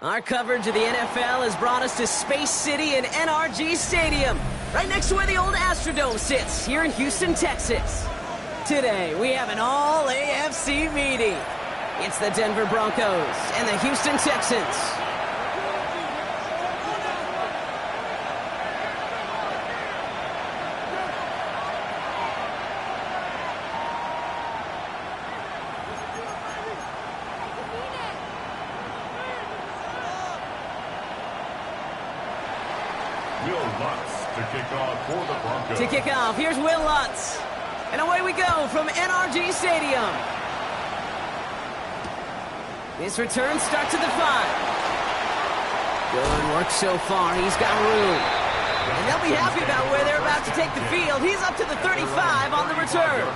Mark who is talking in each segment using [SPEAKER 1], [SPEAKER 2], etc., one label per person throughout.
[SPEAKER 1] Our coverage of the NFL has brought us to Space City and NRG Stadium, right next to where the old Astrodome sits, here in Houston, Texas. Today, we have an all-AFC meeting. It's the Denver Broncos and the Houston Texans.
[SPEAKER 2] To kick off, here's Will Lutz.
[SPEAKER 1] And away we go from NRG Stadium. This return starts at the 5. Good work so far. He's got room. And they'll be happy about where they're about to take the field. He's up to the 35 on the return.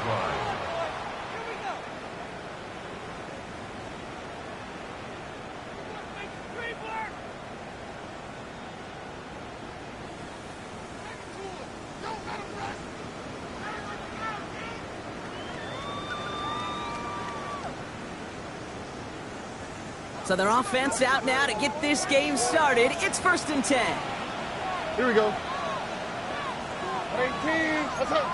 [SPEAKER 1] So their offense out now to get this game started. It's 1st and 10.
[SPEAKER 3] Here we go. 18. What's up?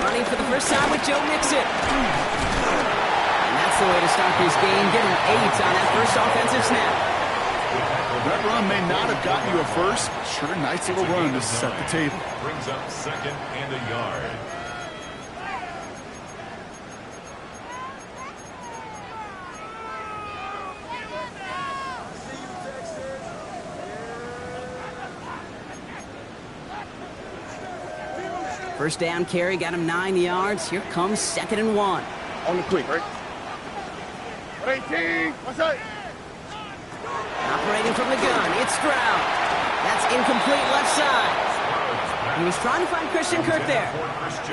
[SPEAKER 1] Running for the first time with Joe Mixon. And that's the way to start this game. Get an 8 on that first offensive snap.
[SPEAKER 3] That run may not have gotten you a first. Sure, nice little run to set the table.
[SPEAKER 2] Brings up 2nd and a yard.
[SPEAKER 1] First down carry, got him 9 yards. Here comes 2nd and 1.
[SPEAKER 3] On the quick, right? 18. What's up?
[SPEAKER 1] Operating from the gun, it's Stroud. That's incomplete left side. He was trying to find Christian Kirk there.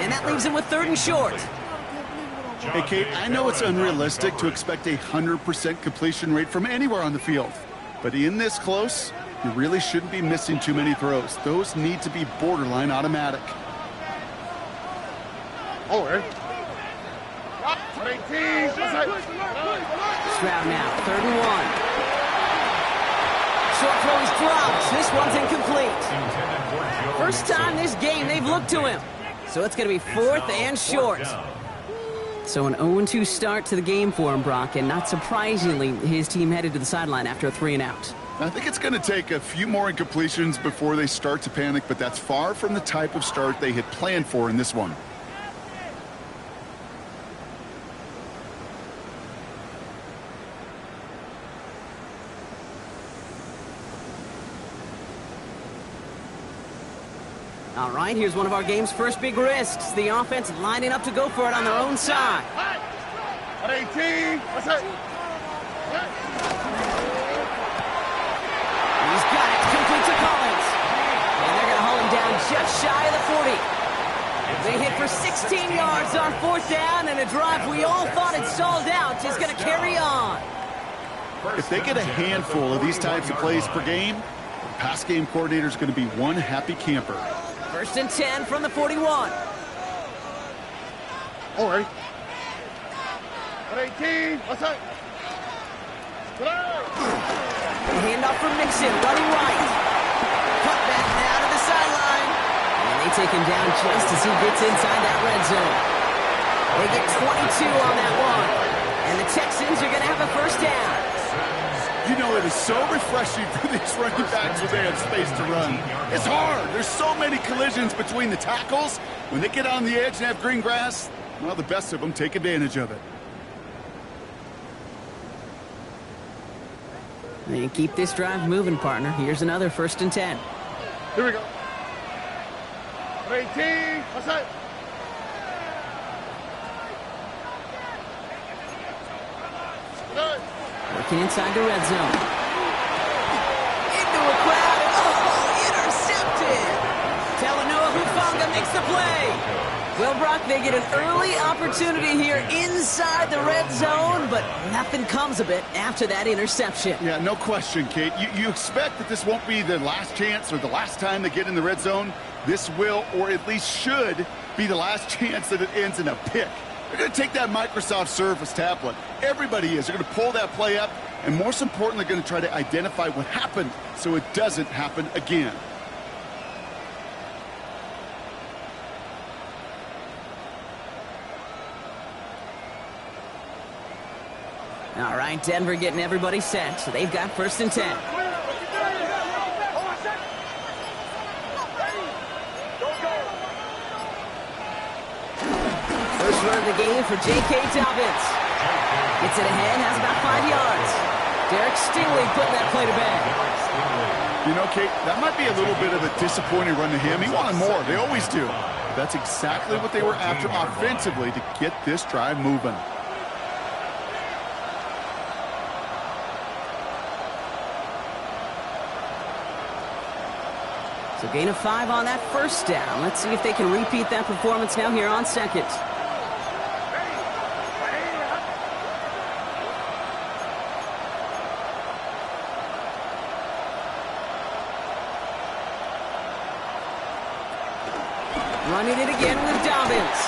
[SPEAKER 1] And that leaves him with 3rd and short.
[SPEAKER 3] Hey, Kate, I know it's unrealistic to expect a 100% completion rate from anywhere on the field. But in this close, you really shouldn't be missing too many throws. Those need to be borderline automatic. Oh, right. 18.
[SPEAKER 1] Stroud now, 3rd and 1. Short throw is dropped. This one's incomplete. First time this game they've looked to him. So it's going to be 4th and short. So an 0-2 start to the game for him, Brock, and not surprisingly, his team headed to the sideline after a 3-and-out.
[SPEAKER 3] I think it's going to take a few more incompletions before they start to panic, but that's far from the type of start they had planned for in this one.
[SPEAKER 1] All right, here's one of our game's first big risks. The offense lining up to go for it on their own side.
[SPEAKER 3] 18. What's up?
[SPEAKER 1] He's got it. Complete to Collins. And they're going to haul him down just shy of the 40. They hit for 16 yards on 4th down, and a drive we all thought had stalled out is going to carry on.
[SPEAKER 3] If they get a handful of these types of plays per game, the pass game coordinator is going to be one happy camper.
[SPEAKER 1] 1st and 10 from the 41.
[SPEAKER 3] All right. 18. What's up?
[SPEAKER 1] Handoff from Mixon, running right. Cut back now to the sideline. And they take him down just as he gets inside that red zone. They get 22 on that one. And the Texans are going to have a first down.
[SPEAKER 3] You know, it is so refreshing for these running backs when they have space to run. It's hard. There's so many collisions between the tackles. When they get on the edge and have green grass, well, the best of them take advantage of it.
[SPEAKER 1] And keep this drive moving, partner. Here's another 1st and 10.
[SPEAKER 3] Here we go. 18. What's that?
[SPEAKER 1] Working inside the red zone. Into a crowd. Oh, intercepted. Talanoa Hufanga makes the play. Well, Brock, they get an early opportunity here inside the red zone, but nothing comes of it after that interception.
[SPEAKER 3] Yeah, no question, Kate. You expect that this won't be the last chance or the last time they get in the red zone. This will, or at least should, be the last chance that it ends in a pick. They're going to take that Microsoft Surface tablet. Everybody is. They're going to pull that play up, and most importantly, going to try to identify what happened so it doesn't happen again.
[SPEAKER 1] All right, Denver getting everybody set, so they've got 1st and 10. First run of the game for J.K. Dobbins. Gets it ahead, has about 5 yards. Derek Stingley putting that play to bed.
[SPEAKER 3] You know, Kate, that might be a little bit of a disappointing run to him. He wanted more. They always do. But that's exactly what they were after offensively to get this drive moving.
[SPEAKER 1] So gain of 5 on that 1st down. Let's see if they can repeat that performance now here on 2nd. Running it again with Dobbins.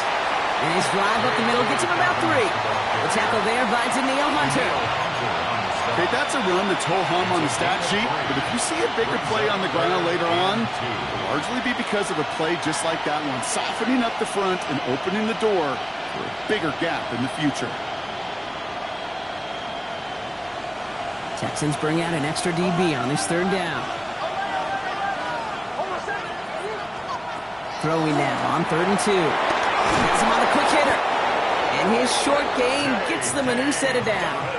[SPEAKER 1] And his drive up the middle gets him about 3. The tackle there by Danielle Hunter.
[SPEAKER 3] Okay, that's a run that's ho-hum on the stat sheet, but if you see a bigger play on the ground later on, it'll largely be because of a play just like that one, softening up the front and opening the door for a bigger gap in the future.
[SPEAKER 1] Texans bring out an extra DB on this 3rd down. Throwing now on 3rd and 2. Gets him on the quick hitter. And his short game gets them a new set of downs.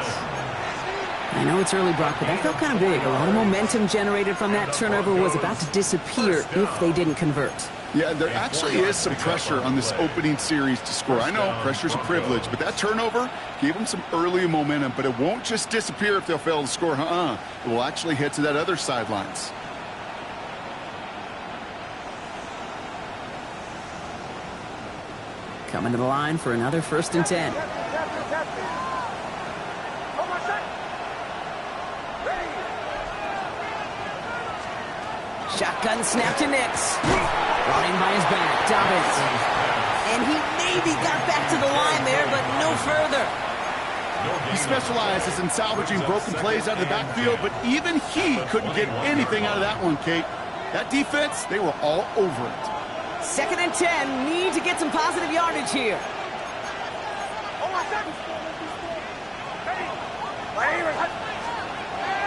[SPEAKER 1] I know it's early, Brock, but that felt kind of big. A lot of momentum generated from that turnover was about to disappear if they didn't convert.
[SPEAKER 3] Yeah, there actually is some pressure on this opening series to score. I know pressure's a privilege, but that turnover gave them some early momentum, but it won't just disappear if they'll fail to score. It will actually head to that other sidelines.
[SPEAKER 1] Coming to the line for another 1st and 10. Shotgun snap to Nix. Brought in by his back, Dobbins. And he maybe got back to the line there, but no further.
[SPEAKER 3] He specializes in salvaging broken plays out of the backfield, but even he couldn't get anything out of that one, Kate. That defense, they were all over it.
[SPEAKER 1] 2nd and 10, need to get some positive yardage here.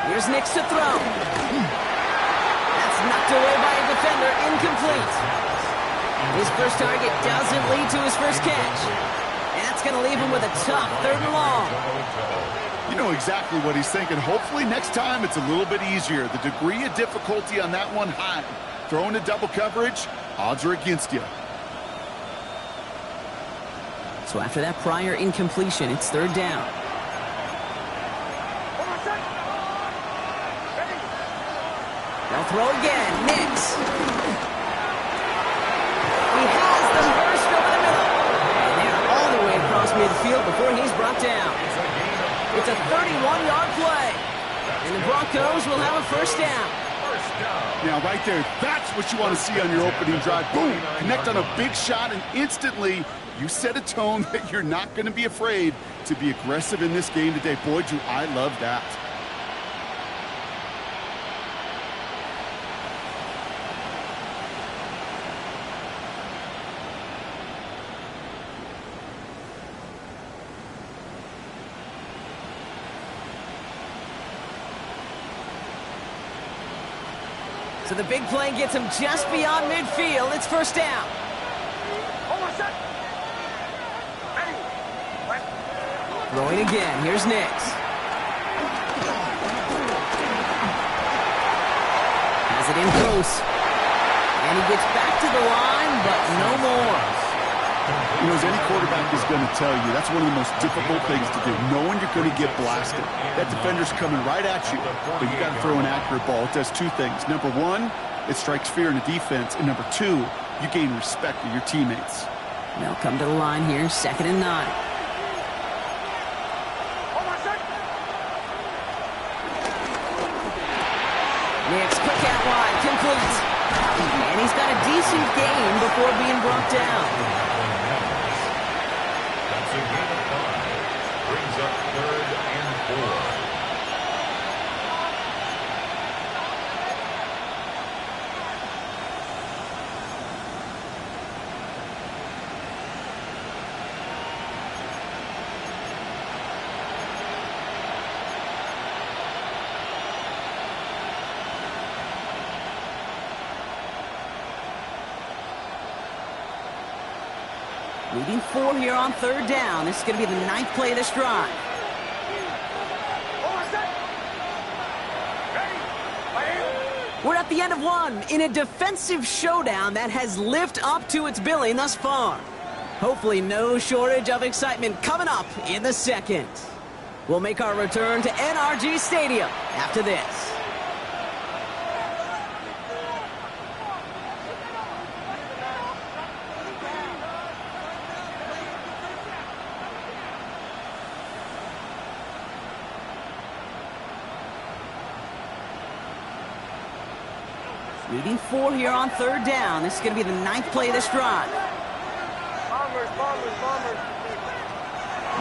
[SPEAKER 1] Here's Nix to throw. That's knocked away by a defender, incomplete. His first target doesn't lead to his first catch. And that's going to leave him with a tough 3rd and long.
[SPEAKER 3] You know exactly what he's thinking. Hopefully next time it's a little bit easier. The degree of difficulty on that one high. Throwing to double coverage, odds are against you.
[SPEAKER 1] So after that prior incompletion, it's 3rd down. They'll throw again. Nix. He has the burst over the middle. And they're all the way across midfield before he's brought down. It's a 31-yard play. And the Broncos will have a 1st down.
[SPEAKER 3] Now, right there, that's what you want to see on your opening drive. Boom! Connect on a big shot, and instantly you set a tone that you're not going to be afraid to be aggressive in this game today. Boy, do I love that.
[SPEAKER 1] So the big play gets him just beyond midfield. It's 1st down. Throwing again. Here's Nix. it in close. And he gets back to the line, but no more.
[SPEAKER 3] You know, as any quarterback is going to tell you, that's one of the most difficult things to do, knowing you're going to get blasted. That defender's coming right at you, but you got to throw an accurate ball. It does two things. Number one, it strikes fear in the defense, and number two, you gain respect of your teammates.
[SPEAKER 1] They'll come to the line here, 2nd and 9. Next, quick out wide, complete. And he's got a decent gain before being brought down.
[SPEAKER 2] That's a gain of 5. Brings up 3rd and 4.
[SPEAKER 1] Leading 4 here on 3rd down. This is going to be the 9th play of this drive. We're at the end of 1 in a defensive showdown that has lived up to its billing thus far. Hopefully no shortage of excitement coming up in the 2nd. We'll make our return to NRG Stadium after this. Leading 4 here on 3rd down. This is going to be the 9th play of this drive.
[SPEAKER 4] Bombers.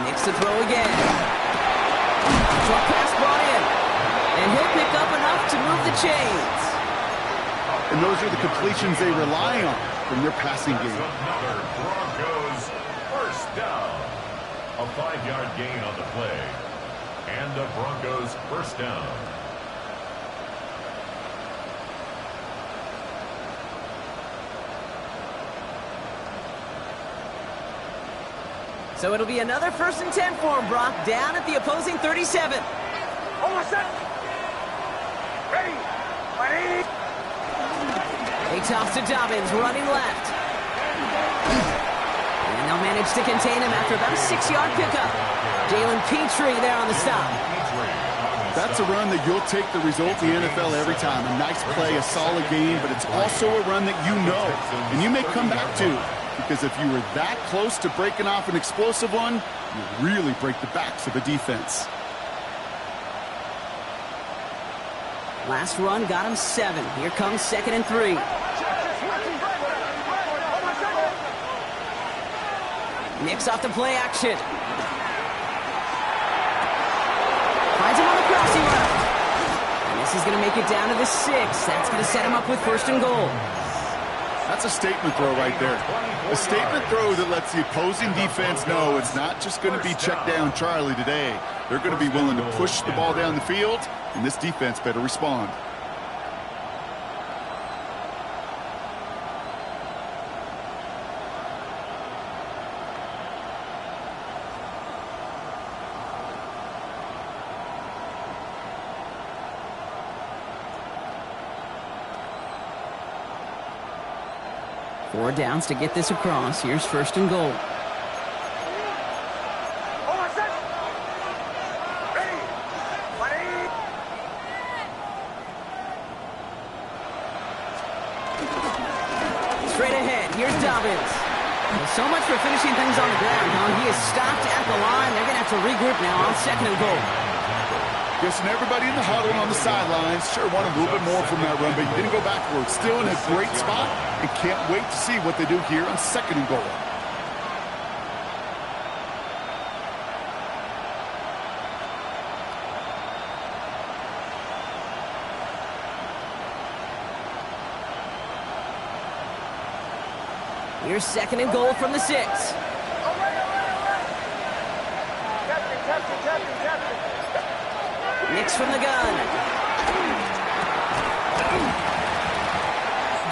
[SPEAKER 1] Makes the throw again. Short pass brought in. And he'll pick up enough to move the chains.
[SPEAKER 3] And those are the completions they rely on from their passing game.
[SPEAKER 2] Another Broncos first down. A 5-yard gain on the play. And the Broncos first down.
[SPEAKER 1] So it'll be another 1st and 10 for him, Brock, down at the opposing 37.
[SPEAKER 4] Ready.
[SPEAKER 1] They toss to Dobbins, running left. And they'll manage to contain him after about a 6-yard pickup. Jalen Petrie there on the stop.
[SPEAKER 3] That's a run that you'll take the result in the NFL every time. A nice play, a solid game, but it's also a run that you know, and you may come back to. Because if you were that close to breaking off an explosive one, you really break the backs of the defense.
[SPEAKER 1] Last run got him 7. Here comes 2nd and 3. Nicks off the play action. Finds him on the crossing route. And this is going to make it down to the 6. That's going to set him up with 1st and goal.
[SPEAKER 3] That's a statement throw right there. A statement throw that lets the opposing defense know it's not just going to be check down Charlie today. They're going to be willing to push the ball down the field, and this defense better respond.
[SPEAKER 1] Four downs to get this across. Here's 1st and goal. Straight ahead. Here's Dobbins. Well, so much for finishing things on the ground, huh? He is stopped at the line. They're going to have to regroup now on 2nd and goal.
[SPEAKER 3] Guessing everybody in the huddle and on the sidelines sure wanted a little bit more from that run, but he didn't go backwards. Still in a great spot, and can't wait to see what they do here on 2nd and goal.
[SPEAKER 1] Here's 2nd and goal from the 6. Nicks from the gun.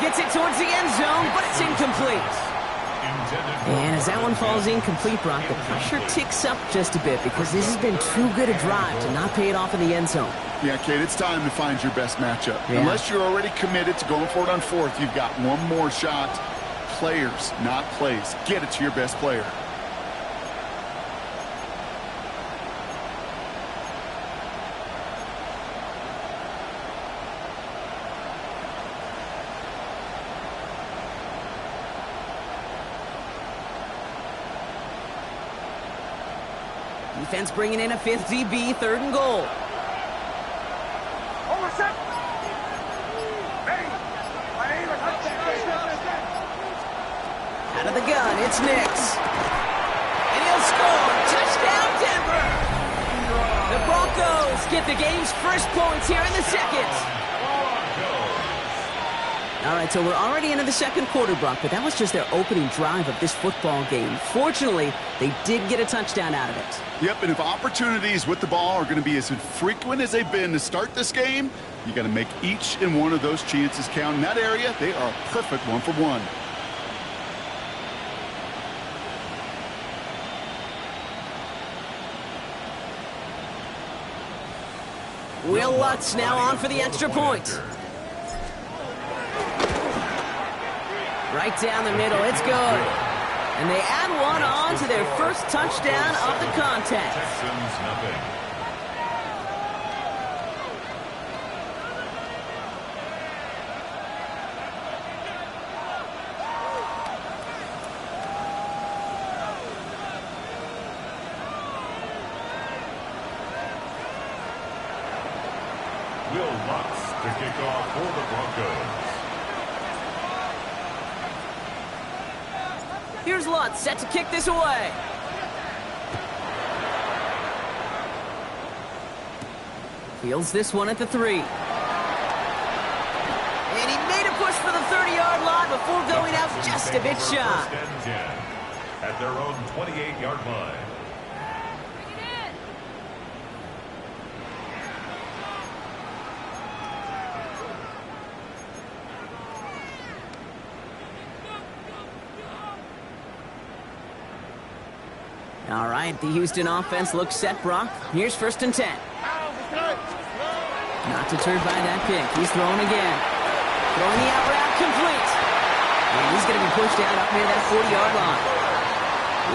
[SPEAKER 1] Gets it towards the end zone, but it's incomplete. And as that one falls incomplete, Brock, the pressure ticks up just a bit because this has been too good a drive to not pay it off in the end zone.
[SPEAKER 3] Yeah, Kate, it's time to find your best matchup.
[SPEAKER 1] Yeah.
[SPEAKER 3] Unless you're already committed to going for it on fourth, you've got one more shot. Players, not plays. Get it to your best player.
[SPEAKER 1] Defense bringing in a fifth DB, 3rd and goal. Out of the gun, it's Nix. And he'll score. Touchdown, Denver. The Broncos get the game's first points here in the second. All right, so we're already into the second quarter, Brock, but that was just their opening drive of this football game. Fortunately, they did get a touchdown out of it.
[SPEAKER 3] Yep, and if opportunities with the ball are going to be as infrequent as they've been to start this game, you got to make each and one of those chances count. In that area, they are a perfect 1-for-1.
[SPEAKER 1] Will Lutz now on for the extra point. Right down the middle, it's good. And they add one on to their first touchdown of the contest.
[SPEAKER 2] Texans nothing. Will Lutz to kick off for the Broncos.
[SPEAKER 1] Here's Lutz set to kick this away. Fields this one at the 3. And he made a push for the 30-yard line before going out just a bit shy.
[SPEAKER 2] First and 10 at their own 28-yard line.
[SPEAKER 1] All right, the Houston offense looks set, Brock. Here's 1st and 10. Not deterred by that pick. He's throwing again. Throwing the out route complete. And he's going to be pushed out up near that 40-yard line.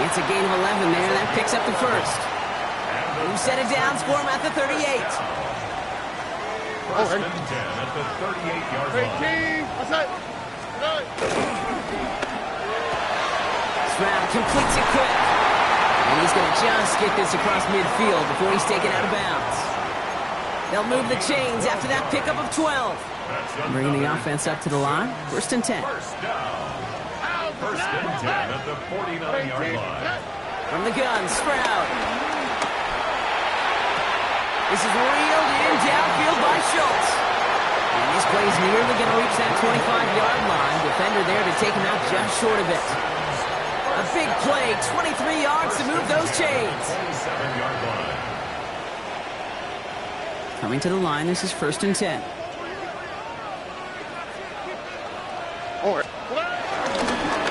[SPEAKER 1] It's a gain of 11 there. That picks up the first. Who set it down? Score him at the 38.
[SPEAKER 2] First and 10 at the 38-yard line.
[SPEAKER 1] Stroud completes it quick. And he's going to just get this across midfield before he's taken out of bounds. They'll move the chains after that pickup of 12. Bringing the offense up to the line. 1st and 10.
[SPEAKER 2] First down. First and 10 at the 49-yard line.
[SPEAKER 1] From the gun, Stroud. This is reeled in downfield by Schultz. And this play's nearly going to reach that 25-yard line. Defender there to take him out just short of it. A big play, 23 yards to move those chains.
[SPEAKER 2] 27-yard line.
[SPEAKER 1] Coming to the line, this is 1st and 10.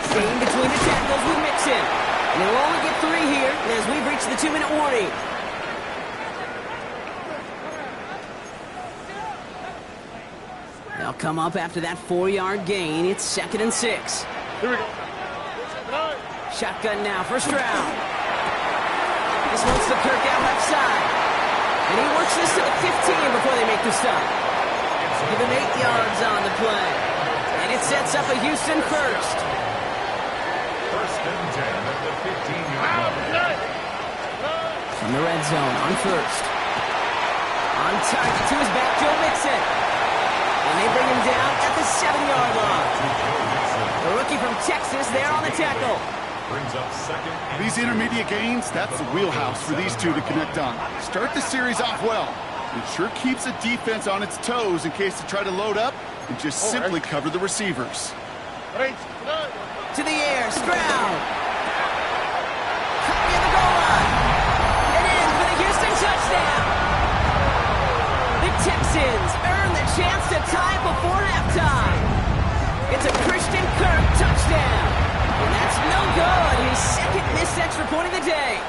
[SPEAKER 1] Staying between the tackles with Mixon. And they'll only get 3 here as we've reached the 2-minute warning. They'll come up after that 4-yard gain. It's 2nd and 6.
[SPEAKER 4] Here we go.
[SPEAKER 1] Shotgun now for Stroud. This one's to Kirk out left side. And he works this to the 15 before they make the stop. Give him 8 yards on the play. And it sets up a Houston first.
[SPEAKER 2] First and 10 at the 15-yard line.
[SPEAKER 1] From the red zone on first. On target to his back, Joe Mixon. And they bring him down at the 7-yard line. The rookie from Texas there on the tackle.
[SPEAKER 2] Brings up second.
[SPEAKER 3] These intermediate gains, that's the wheelhouse for these two to connect on. Start the series off well. It sure keeps the defense on its toes in case they try to load up and just simply cover the receivers.
[SPEAKER 1] To the air, Stroud. Caught near the goal line. It is for the Houston touchdown. The Texans earn the chance to tie it before halftime. It's a Christian Kirk touchdown. And that's no good. first extra point of the day.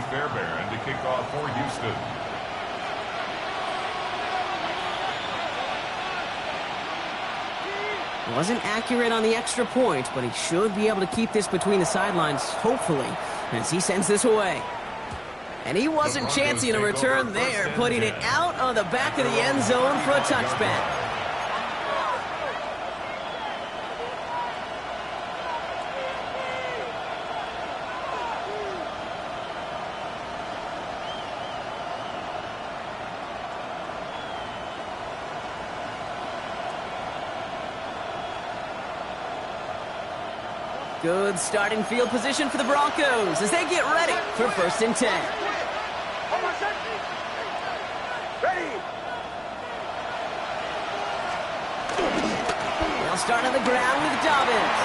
[SPEAKER 2] Fairbairn to kick off for Houston.
[SPEAKER 1] Wasn't accurate on the extra point, but he should be able to keep this between the sidelines, hopefully, as he sends this away. And he wasn't chancing a return there, putting it out on the back of the end zone for a touchback. Good starting field position for the Broncos as they get ready for 1st and 10.
[SPEAKER 4] Ready.
[SPEAKER 1] They'll start on the ground with Dobbins.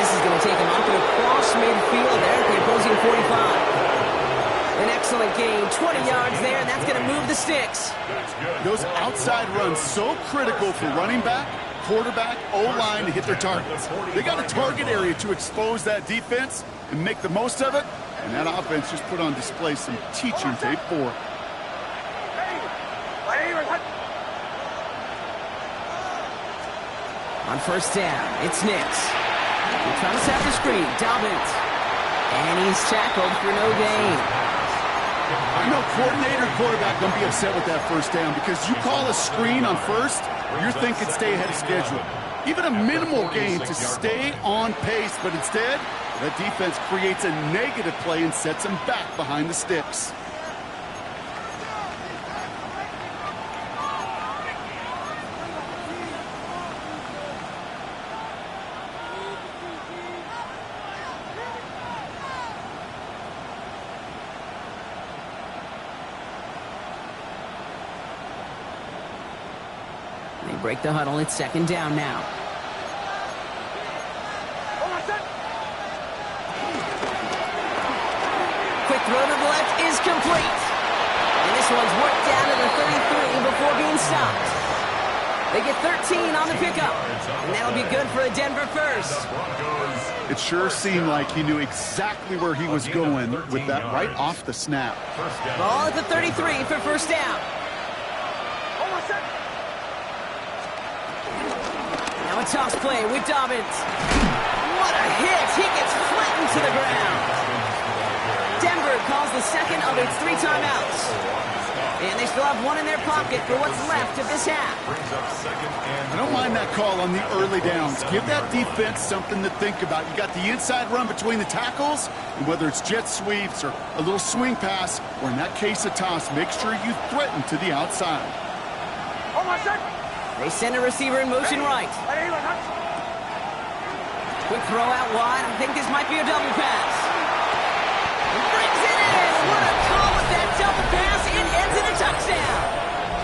[SPEAKER 1] This is going to take him up and across midfield there at the opposing 45. An excellent gain, 20 yards there, and that's going to move the sticks.
[SPEAKER 3] Those outside runs so critical for running back, quarterback, O-line to hit their targets. They got a target area to expose that defense and make the most of it, and that offense just put on display some teaching tape for it.
[SPEAKER 1] On 1st down, it's Nix. He'll try to set the screen, Dobbins. And he's tackled for no gain.
[SPEAKER 3] I know coordinator quarterback going to be upset with that 1st down because you call a screen on 1st, you're thinking stay ahead of schedule. Even a minimal gain to stay on pace, but instead, that defense creates a negative play and sets them back behind the sticks.
[SPEAKER 1] Break the huddle. It's 2nd down now. Quick throw to the left is complete. And this one's worked down to the 33 before being stopped. They get 13 on the pickup. And that'll be good for a Denver 1st.
[SPEAKER 3] It sure seemed like he knew exactly where he was going with that right off the snap.
[SPEAKER 1] Ball at the 33 for 1st down. Now a toss play with Dobbins. What a hit! He gets flattened to the ground. Denver calls the 2nd of its 3 timeouts. And they still have 1 in their pocket for what's left of this half.
[SPEAKER 3] I don't mind that call on the early downs. Give that defense something to think about. You got the inside run between the tackles, and whether it's jet sweeps or a little swing pass, or in that case a toss, make sure you threaten to the outside.
[SPEAKER 1] They send a receiver in motion right. Quick throw out wide. I think this might be a double pass. Brings it in. What a call with that double pass. It ends in a touchdown.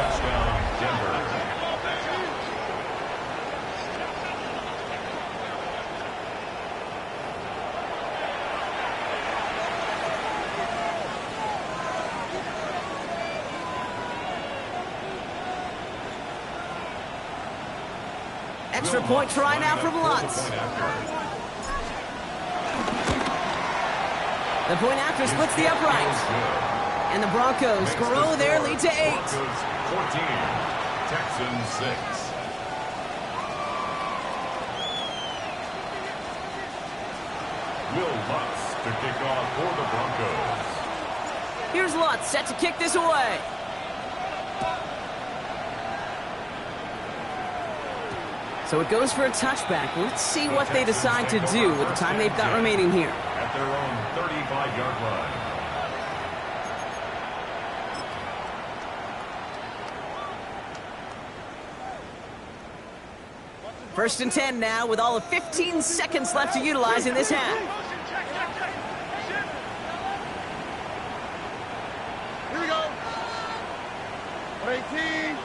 [SPEAKER 2] Touchdown, Denver.
[SPEAKER 1] Extra point try now from Lutz. The point after splits the upright. And the Broncos grow their lead to 8.
[SPEAKER 2] 14, Texans 6. Will Lutz to kick off for the Broncos.
[SPEAKER 1] Here's Lutz set to kick this away. So it goes for a touchback. Let's see what they decide to do with the time they've got remaining here.
[SPEAKER 2] At their own 35-yard line.
[SPEAKER 1] First and 10 now with all of 15 seconds left to utilize in this half.
[SPEAKER 4] Here we go. 18.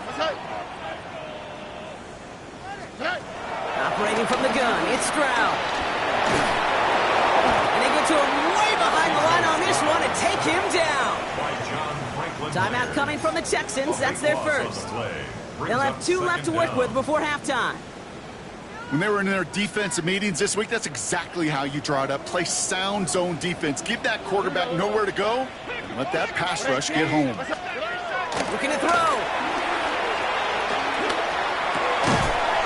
[SPEAKER 1] Operating from the gun, it's Stroud. And they get to him way behind the line on this one and take him down. Timeout coming from the Texans. That's their first. They'll have 2 left to work with before halftime.
[SPEAKER 3] When they were in their defensive meetings this week, that's exactly how you draw it up. Play sound zone defense. Give that quarterback nowhere to go and let that pass rush get home.
[SPEAKER 1] Looking to throw.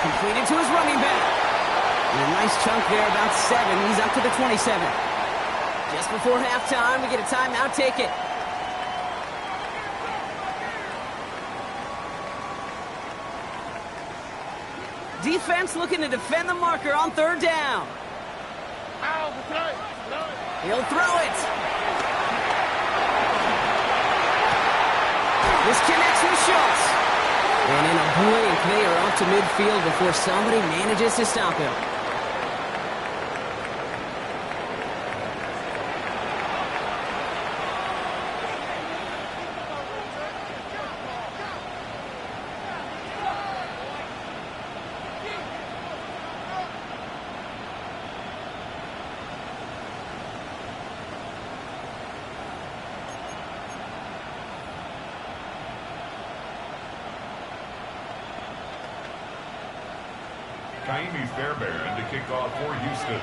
[SPEAKER 1] Completed to his running back. And a nice chunk there, about 7. He's up to the 27. Just before halftime, we get a timeout. Take it. Defense looking to defend the marker on 3rd down. He'll throw it. This connects with Schultz. And in a blink, they are off to midfield before somebody manages to stop him.
[SPEAKER 2] Fairbairn to kick off for Houston.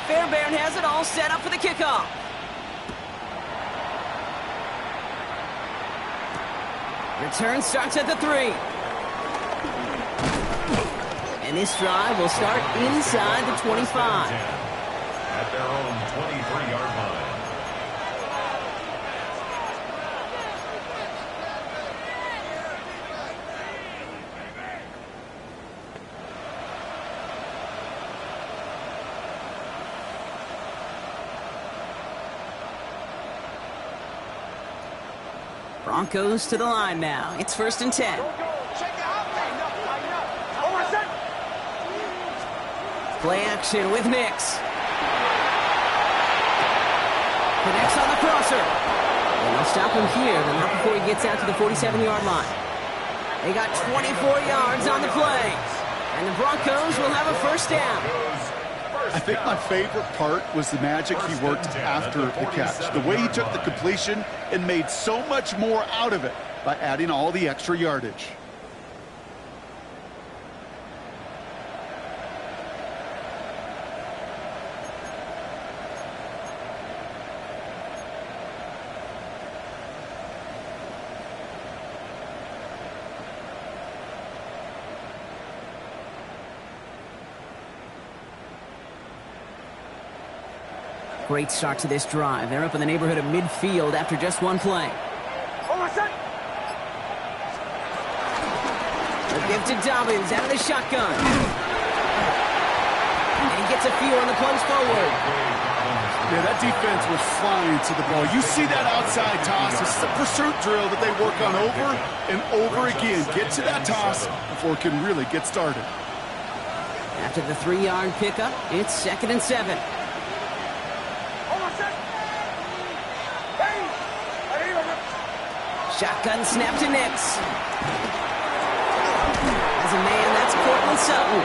[SPEAKER 1] Fairbairn has it all set up for the kickoff. Return starts at the 3. And this drive will start inside the 25.
[SPEAKER 2] At their own 23-yard line.
[SPEAKER 1] Broncos to the line now. It's 1st and 10. Play action with Nix. Connects on the crosser. And they'll stop him here, but not before he gets out to the 47-yard line. They got 24 yards on the play. And the Broncos will have a 1st down.
[SPEAKER 3] I think my favorite part was the magic he worked after the catch. The way he took the completion and made so much more out of it by adding all the extra yardage.
[SPEAKER 1] Great start to this drive. They're up in the neighborhood of midfield after just 1 play. The give to Dobbins out of the shotgun. And he gets a few on the plunge forward.
[SPEAKER 3] Yeah, that defense was flying to the ball. You see that outside toss. This is a pursuit drill that they work on over and over again. Get to that toss before it can really get started.
[SPEAKER 1] After the 3-yard pickup, it's 2nd and 7. Shotgun snap to Nix. As a man, that's Cortland Sutton.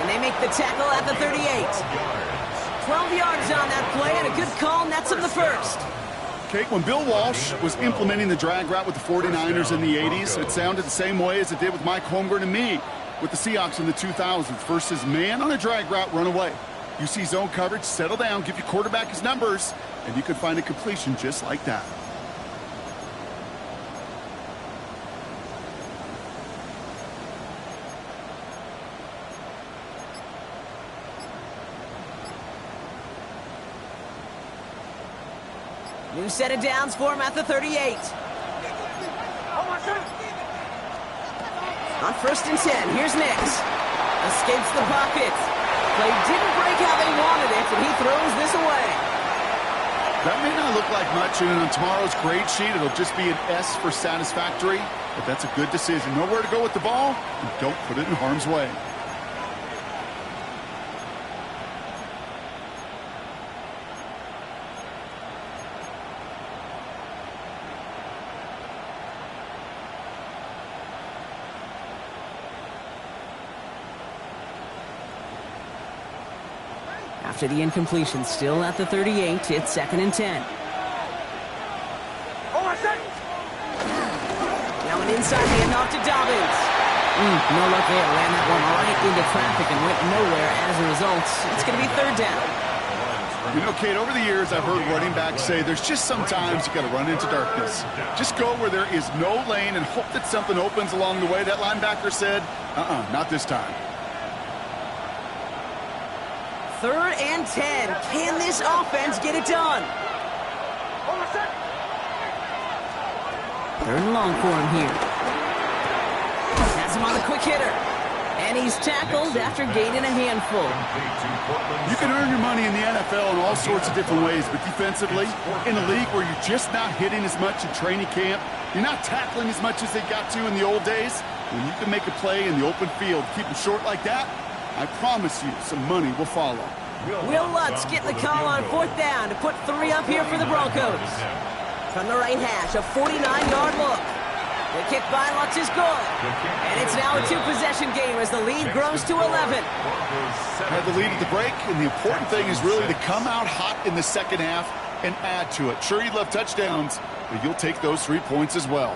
[SPEAKER 1] And they make the tackle at the 38. 12 yards on that play, and a good call nets him the 1st.
[SPEAKER 3] Okay, when Bill Walsh was implementing the drag route with the 49ers in the 80s, it sounded the same way as it did with Mike Holmgren and me with the Seahawks in the 2000s. Versus man on a drag route, run away. You see zone coverage, settle down, give your quarterback his numbers, and you can find a completion just like that.
[SPEAKER 1] New set of downs for him at the 38. On 1st and 10, here's Nix. Escapes the pocket. Play didn't break how they wanted it, and he throws this away.
[SPEAKER 3] That may not look like much, and on tomorrow's grade sheet, it'll just be an S for satisfactory, but that's a good decision. Know where to go with the ball, and don't put it in harm's way.
[SPEAKER 1] after the incompletion. Still at the 38. It's 2nd and 10. Now an inside handoff to Dobbins. No luck there. Ran that one right into traffic and went nowhere as a result. It's going to be 3rd down.
[SPEAKER 3] You know, Kate, over the years, I've heard running backs say there's just sometimes you got to run into darkness. Just go where there is no lane and hope that something opens along the way. That linebacker said, not this time.
[SPEAKER 1] 3rd and 10. Can this offense get it done? 3rd and long for him here. Has him on the quick hitter. And he's tackled after gaining a handful.
[SPEAKER 3] You can earn your money in the NFL in all sorts of different ways, but defensively, in a league where you're just not hitting as much in training camp, you're not tackling as much as they got to in the old days, when you can make a play in the open field, keep them short like that, I promise you some money will follow.
[SPEAKER 1] Will Lutz getting the call on 4th down to put 3 up here for the Broncos. From the right hash, a 49-yard look. The kick by Lutz is good. And it's now a 2-possession game as the lead grows to 11.
[SPEAKER 3] Had the lead at the break, and the important thing is really to come out hot in the second half and add to it. Sure, you'd love touchdowns, but you'll take those 3 points as well.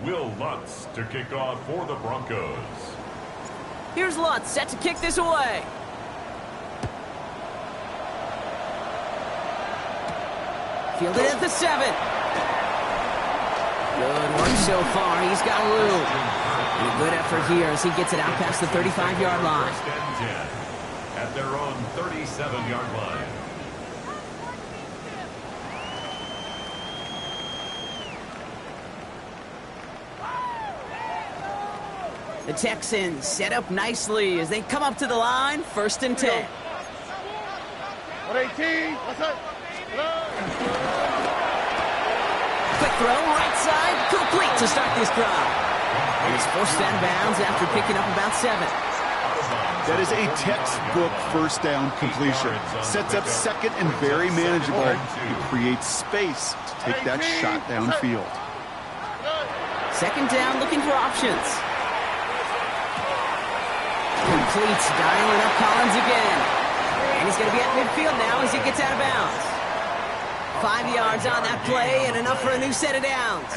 [SPEAKER 2] Will Lutz to kick off for the Broncos.
[SPEAKER 1] Here's Lutz set to kick this away. Fielded at the 7. Good work so far. He's got room. And a good effort here as he gets it out past the 35-yard line.
[SPEAKER 2] 1st and 10 at their own 37-yard line.
[SPEAKER 1] The Texans set up nicely as they come up to the line. 1st and 10.
[SPEAKER 4] 118. What's up?
[SPEAKER 1] Quick throw, right side, complete to start this drive. And it's forced out of bounds after picking up about 7.
[SPEAKER 3] That is a textbook 1st down completion. Sets up 2nd and very manageable. It creates space to take that shot downfield.
[SPEAKER 1] 2nd down, looking for options. Completes, dialing up Collins again. And he's going to be at midfield now as he gets out of bounds. 5 yards on that play and enough for a new set of downs.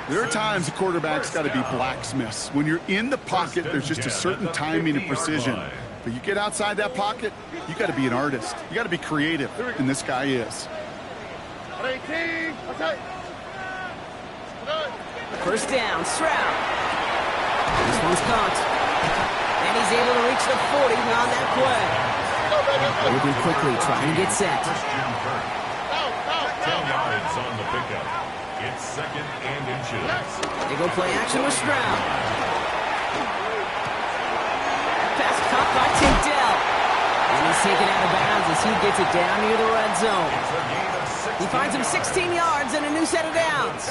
[SPEAKER 3] There are times the quarterback's got to be blacksmiths. When you're in the pocket, there's just a certain timing and precision. But you get outside that pocket, you got to be an artist. You got to be creative, and this guy is.
[SPEAKER 4] 118. What's up?
[SPEAKER 1] 1st down, Stroud. This one's caught. And he's able to reach the 40 on that play. Moving quickly, trying to get set.
[SPEAKER 2] 10 yards on the pickup. It's 2nd and inches.
[SPEAKER 1] They go play action with Stroud. Pass caught by Tindall. And he's taken out of bounds as he gets it down near the red zone. He finds him 16 yards and a new set of downs.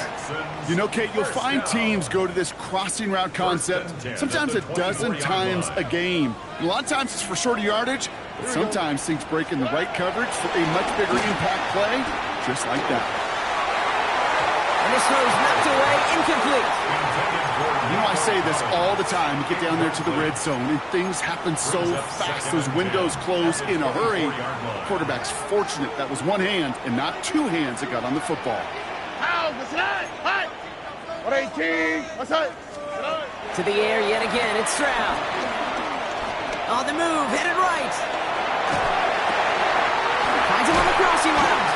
[SPEAKER 3] You know, Kate, you'll find teams go to this crossing route concept sometimes a dozen times a game. And a lot of times it's for shorter yardage, but sometimes things break in the right coverage for a much bigger impact play, just like that.
[SPEAKER 1] And this throw's knocked away, incomplete.
[SPEAKER 3] You know, I say this all the time. You get down there to the red zone, and things happen so fast. Those windows close in a hurry. Quarterback's fortunate that was one hand and not 2 hands that got on the football.
[SPEAKER 4] 118. What's up?
[SPEAKER 1] To the air yet again, it's Stroud. On the move, headed right. Finds him on the crossing route.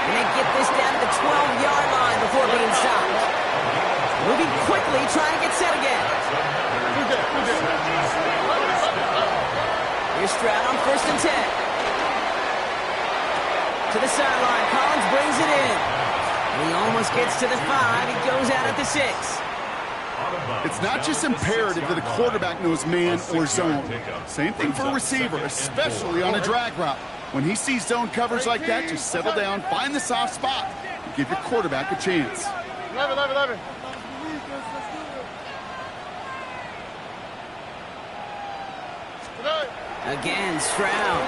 [SPEAKER 1] And they get this down to the 12-yard line before being stopped. Moving quickly, trying to get set again. Here's Stroud on 1st and 10. To the sideline, Collins brings it in. And he almost gets to the 5. He goes out at the 6.
[SPEAKER 3] It's not just imperative that a quarterback knows man or zone. Same thing for a receiver, especially on a drag route. When he sees zone coverage like that, just settle down, find the soft spot, and give your quarterback a chance.
[SPEAKER 4] 11.
[SPEAKER 1] Again, Stroud.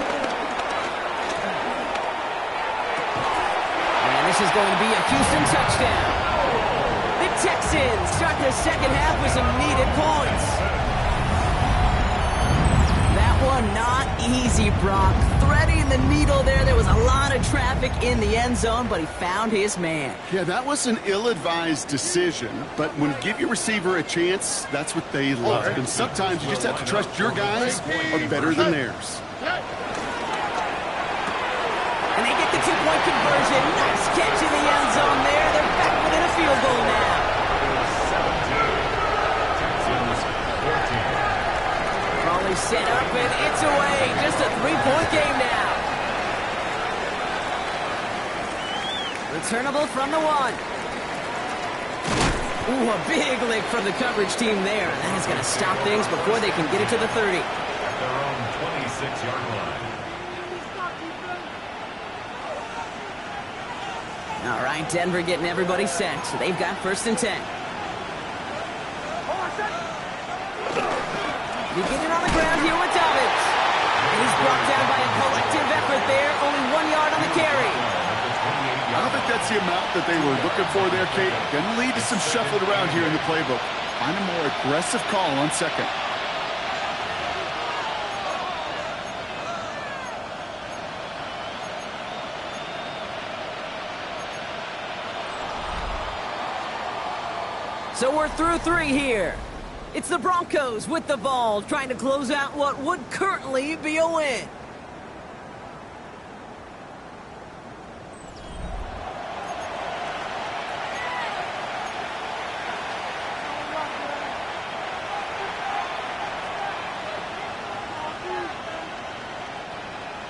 [SPEAKER 1] And this is going to be a Houston touchdown. The Texans start the second half with some needed points. That one not easy, Brock. Threading the needle there. There was a lot of traffic in the end zone, but he found his man.
[SPEAKER 3] Yeah, that was an ill-advised decision, but when you give your receiver a chance, that's what they love. And sometimes you just have to trust your guys are better than theirs.
[SPEAKER 1] And they get the two-point conversion. Nice catch in the end zone there. They're back within a field goal now.
[SPEAKER 2] 17, Texans 14.
[SPEAKER 1] Crawley set up, and it's away. Just a three-point game now. Returnable from the one. Ooh, a big lick from the coverage team there. That is going to stop things before they can get it to the 30.
[SPEAKER 2] At their own 26-yard line.
[SPEAKER 1] All right, Denver getting everybody set. So they've got 1st and 10. Beginning on the ground here with Dobbins. And he's brought down by a collective effort there. Only 1 yard on the carry.
[SPEAKER 3] I don't think that's the amount that they were looking for there, Kate. Going to lead to some shuffled around here in the playbook. Find a more aggressive call on second.
[SPEAKER 1] So we're through 3 here. It's the Broncos with the ball, trying to close out what would currently be a win.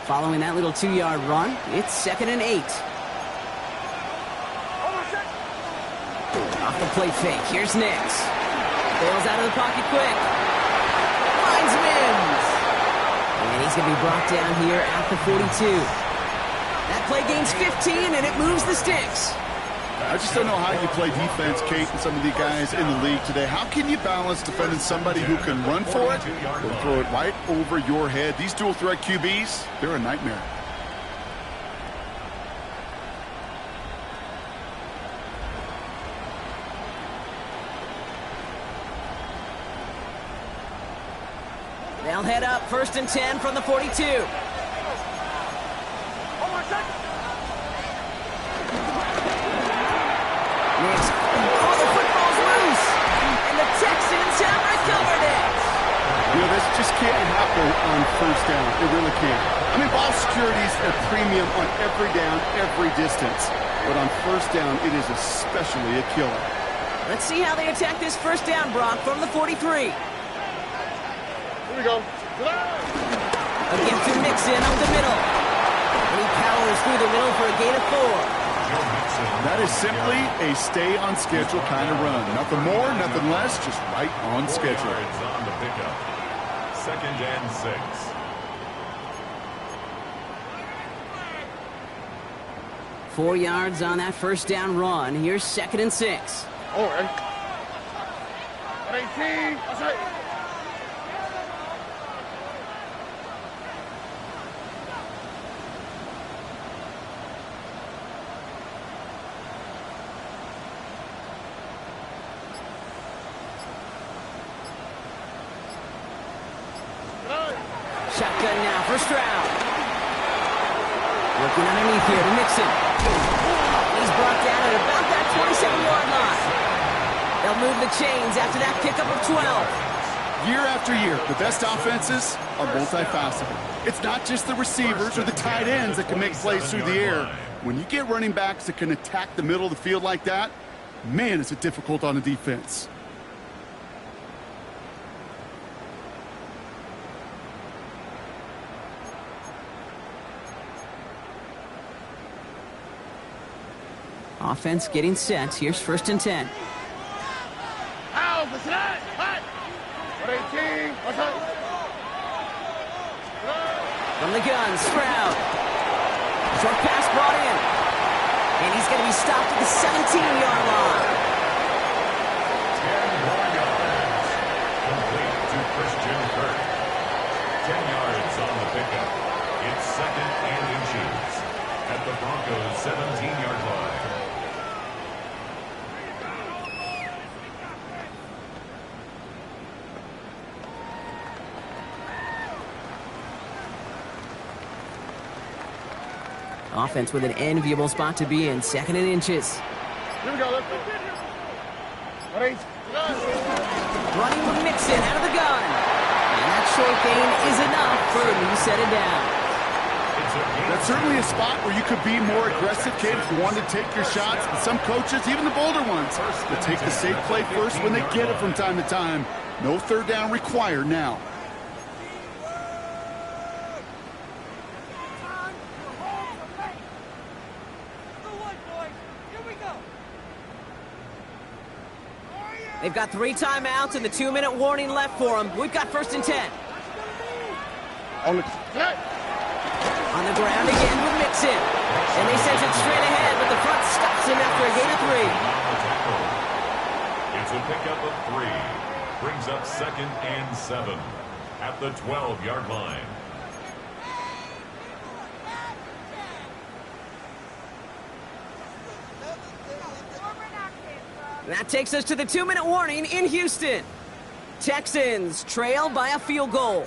[SPEAKER 1] Following that little 2-yard run, it's 2nd and 8. Off the play fake, here's Nix. Bails out of the pocket quick. Finds Mims. And he's going to be brought down here at the 42. That play gains 15, and it moves the sticks.
[SPEAKER 3] I just don't know how you play defense, Kate, and some of the guys in the league today. How can you balance defending somebody who can run for it or throw it right over your head? These dual threat QBs, they're a nightmare.
[SPEAKER 1] They'll head up 1st and 10 from the 42. Nix. Oh, the football's loose. And the Texans have recovered it.
[SPEAKER 3] You know, this just can't happen on 1st down. It really can't. I mean, ball security's a premium on every down, every distance. But on 1st down, it is especially a killer.
[SPEAKER 1] Let's see how they attack this 1st down, Brock, from the 43.
[SPEAKER 4] Here we go.
[SPEAKER 1] Again to Mixon up the middle. And he powers through the middle for a gain of 4.
[SPEAKER 3] That is simply a stay-on-schedule kind of run. Nothing more, nothing less, just right on schedule.
[SPEAKER 2] Yards on the pickup. 2nd and 6.
[SPEAKER 1] Four yards on that 1st down run. Here's 2nd and 6.
[SPEAKER 4] All right. 18. Outside.
[SPEAKER 1] Shotgun now for Stroud. Working underneath here to Mixon. He's brought down at about that 27-yard line. They'll move the chains after that pickup of 12.
[SPEAKER 3] Year after year, the best offenses are multifaceted. It's not just the receivers or the tight ends that can make plays through the air. When you get running backs that can attack the middle of the field like that, man, is it difficult on the defense.
[SPEAKER 1] Offense getting set. Here's 1st and 10.
[SPEAKER 4] Out. That's it. Hot. 18. Outside.
[SPEAKER 1] From the gun, Stroud. Short pass brought in. And he's going to be stopped at the 17-yard line.
[SPEAKER 2] 10 more yards. Complete to Christian Kirk. 10 Broncos 17-yard line.
[SPEAKER 1] Offense with an enviable spot to be in, 2nd and inches.
[SPEAKER 4] Here we go. Let's go. Ready?
[SPEAKER 1] Running with Mixon out of the gun. And that short gain is enough for a new set of downs.
[SPEAKER 3] That's certainly a spot where you could be more aggressive, kid, if you want to take your shots. And some coaches, even the bolder ones, will take the safe play first when they get it from time to time. No 3rd down required now.
[SPEAKER 1] They've got 3 timeouts and the 2-minute warning left for them. We've got 1st and 10.
[SPEAKER 4] On the
[SPEAKER 1] On the ground again with Mixon. And they send it straight ahead, but the front stops him after a gain of 3.
[SPEAKER 2] It's a pickup of 3. Brings up 2nd and 7 at the 12-yard line.
[SPEAKER 1] That takes us to the 2-minute warning in Houston. Texans trail by a field goal.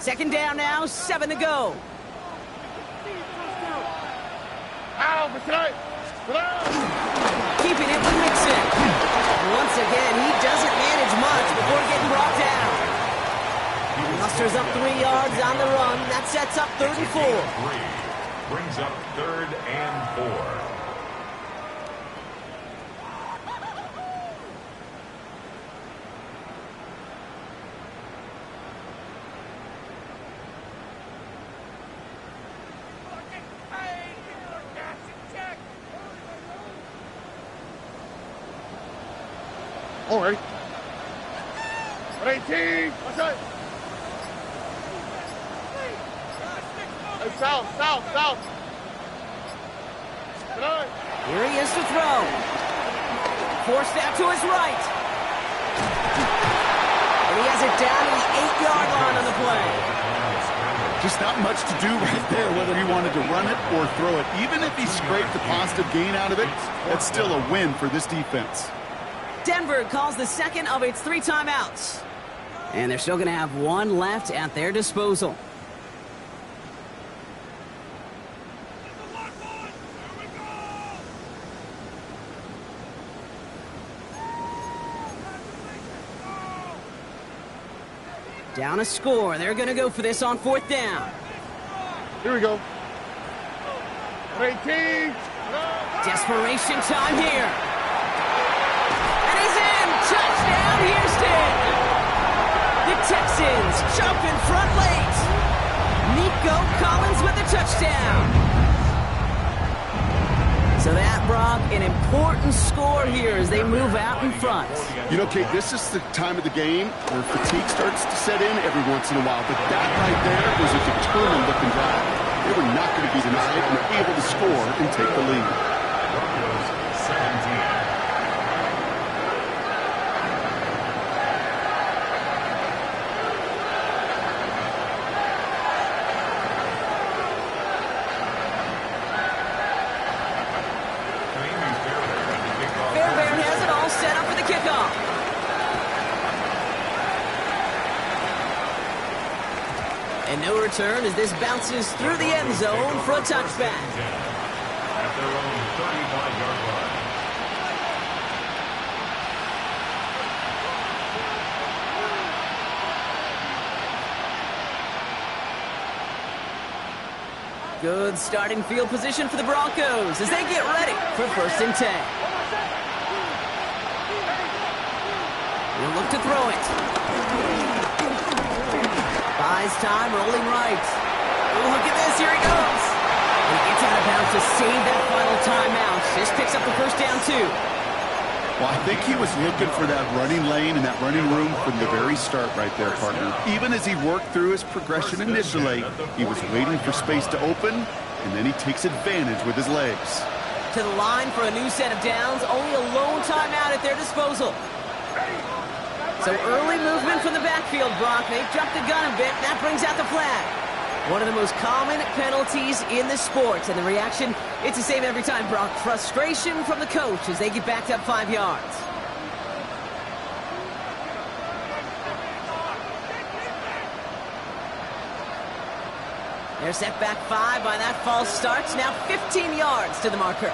[SPEAKER 1] Second down now, 7 to go. Keeping it with Mixon. Once again, he doesn't manage much before getting brought down. He musters up 3 yards on the run. That sets up 3rd and 4.
[SPEAKER 2] Brings up 3rd and 4.
[SPEAKER 4] All right. 18. What's that? Hey, south. Good on.
[SPEAKER 1] Here he is to throw. Forced out to his right. And he has it down to the 8-yard line on the play.
[SPEAKER 3] Just not much to do right there, whether he wanted to run it or throw it. Even if he scraped the positive gain out of it, that's still a win for this defense.
[SPEAKER 1] Denver calls the 2nd of its 3 timeouts. And they're still going to have 1 left at their disposal. Down a score. They're going to go for this on 4th down.
[SPEAKER 4] Here we go. 18.
[SPEAKER 1] Desperation time here. And he's in. Touchdown, Houston. The Texans jump in front late. Nico Collins with the touchdown. So that, Brock, an important score here as they move out in front.
[SPEAKER 3] You know, Kate, this is the time of the game where fatigue starts to set in every once in a while. But that right there was a determined-looking drive. They were not going to be denied and were able to score and take the lead.
[SPEAKER 2] Broncos 17.
[SPEAKER 1] And no return as this bounces through the end zone for a touchback.
[SPEAKER 2] At their own 35-yard line.
[SPEAKER 1] Good starting field position for the Broncos as they get ready for 1st and 10. They'll look to throw it. Buys time, rolling right. Oh, look at this, here he goes. He gets out of bounds to save that final timeout. This picks up the 1st down, 2.
[SPEAKER 3] Well, I think he was looking for that running lane and that running room from the very start right there, partner. Even as he worked through his progression initially, he was waiting for space to open, and then he takes advantage with his legs.
[SPEAKER 1] To the line for a new set of downs, only a lone timeout at their disposal. So early movement from the backfield, Brock. They've jumped the gun a bit, and that brings out the flag. One of the most common penalties in the sport, and the reaction, it's the same every time, Brock. Frustration from the coach as they get backed up 5 yards. They're set back 5 by that false start. Now 15 yards to the marker.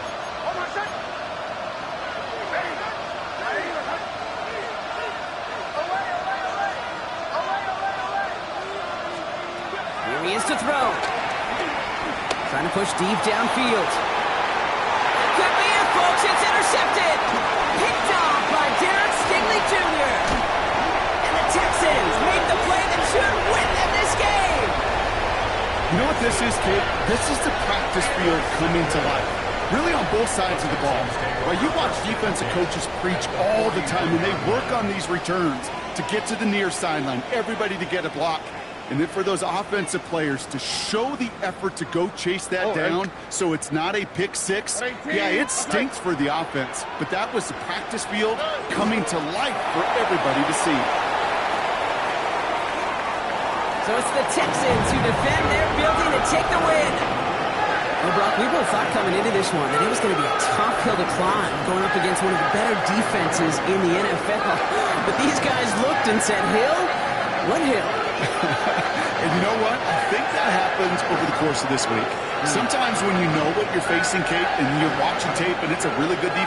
[SPEAKER 1] Here he is to throw. Trying to push deep downfield. Could be it, folks. It's intercepted. Picked off by Derek Stingley Jr. And the Texans make the play that should win them this game.
[SPEAKER 3] You know what this is, kid? This is the practice field coming to life. Really on both sides of the ball. Well, you watch defensive coaches preach all the time, and they work on these returns to get to the near sideline, everybody to get a block. And then for those offensive players to show the effort to go chase that down so it's not a pick six, yeah, it stinks for the offense. But that was the practice field coming to life for everybody to see.
[SPEAKER 1] So it's the Texans who defend their building to take the win. Well, Brock, we both thought coming into this one that it was going to be a tough hill to climb going up against one of the better defenses in the NFL. But these guys looked and said, hill? What hill?
[SPEAKER 3] And you know what? I think that happens over the course of this week. Sometimes when you know what you're facing, Kate, and you're watching tape and it's a really good defense,